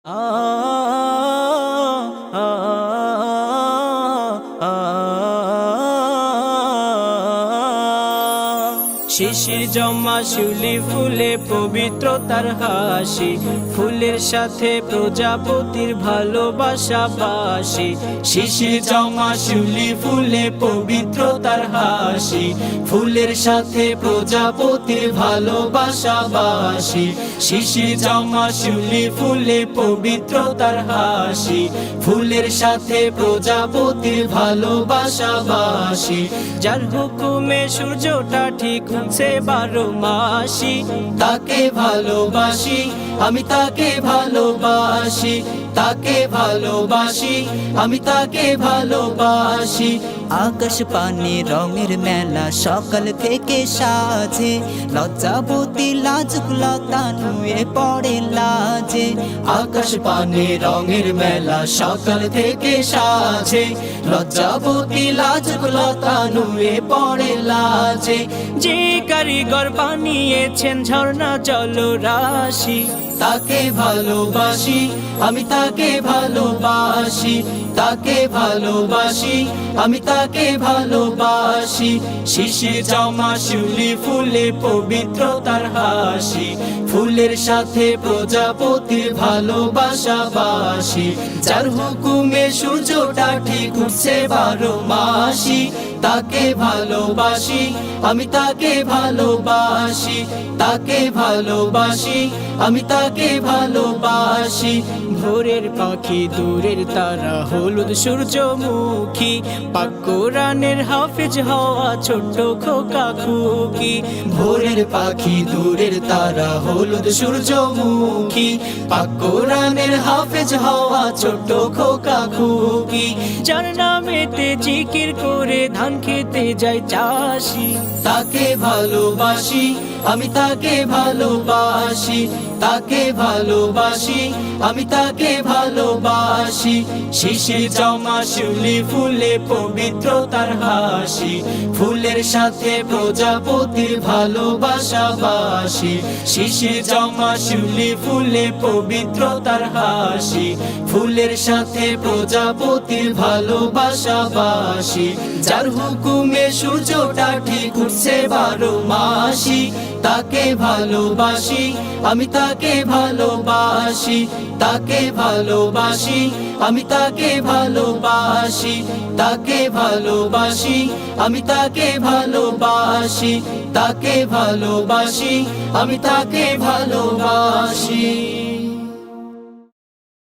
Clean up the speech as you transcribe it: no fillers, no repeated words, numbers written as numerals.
আ আ আ শিশির জমা শিউলি ফুলে পবিত্রতার হাসি, ফুলের সাথে প্রজাপতির ভালোবাসা বাসি। শিশির জমা শিউলি ফুলে পবিত্রতার হাসি, ফুলের সাথে প্রজাপতির ভালোবাসা বাসি। শিশির জমা শিউলি ফুলে পবিত্রতার হাসি, ফুলের সাথে প্রজাপতির ভালোবাসা বাসি। যার হুকুমে সূর্যটা ঠিক উঠছে 12 মাসি, তাকে ভালোবাসি, আমি তাকে ভালোবাসি, তাকে ভালোবাসি, আমি তাকে ভালোবাসি। আকাশ পানে রঙের মেলা সকাল থেকে সাজে, লজ্জাবতী লাজুক লতা নুয়ে পড়ে লাজে। আকাশ পানে রঙের মেলা সকাল থেকে সাজে, লজ্জাবতী লাজুক লতা নুয়ে পড়ে লাজে। যে কারিগর বানিয়েছেন ঝর্ণা জলরাশি, তাকে ভালোবাসি, আমি তাকে ভালোবাসি, তাকে ভালোবাসি, আমি তাকে ভালোবাসি। শিশির জমা শিউলি ফুলে পবিত্রতার হাসি, ফুলের সাথে প্রজাপতির ভালোবাসা বাসি। যার হুকুমে সূর্যটা ঠিক উঠছে 12 মাসি, তাকে ভালোবাসি, আমি তাকে ভালোবাসি, তাকে ভালোবাসি, আমি তাকে ভালোবাসি। ভোরের পাখি দূরের তারা হলুদ সূর্যমুখী, পাক কোরআনের হাফেজ হওয়া ছোট্ট খোকা খুকি। ভোরের পাখি দূরের তারা হলুদ সূর্যমুখী, পাক কোরআনের হাফেজ হওয়া ছোট্ট খোকা খুকি। যার নামেতে জিকির করে ধান খেতে যায় চাষি, তাকে ভালোবাসি, আমি তাকে ভালোবাসি, তাকে ভালোবাসি, আমি তাকে ভালোবাসি। শিশির জমা শিউলি ফুলে পবিত্রতার হাসি, ফুলের সাথে প্রজাপতির ভালোবাসা বাসি। শিশির জমা শিউলি ফুলে পবিত্রতার হাসি, ফুলের সাথে প্রজাপতির ভালোবাসা বাসি। যার হুকুমে সূর্যটা ঠিক উঠছে 12 মাসি, তাকে ভালোবাসি, আমি তাকে ভালোবাসি, তাকে ভালোবাসি, আমি তাকে ভালোবাসি, তাকে ভালোবাসি, আমি তাকে ভালোবাসি, তাকে ভালোবাসি, আমি তাকে ভালোবাসি।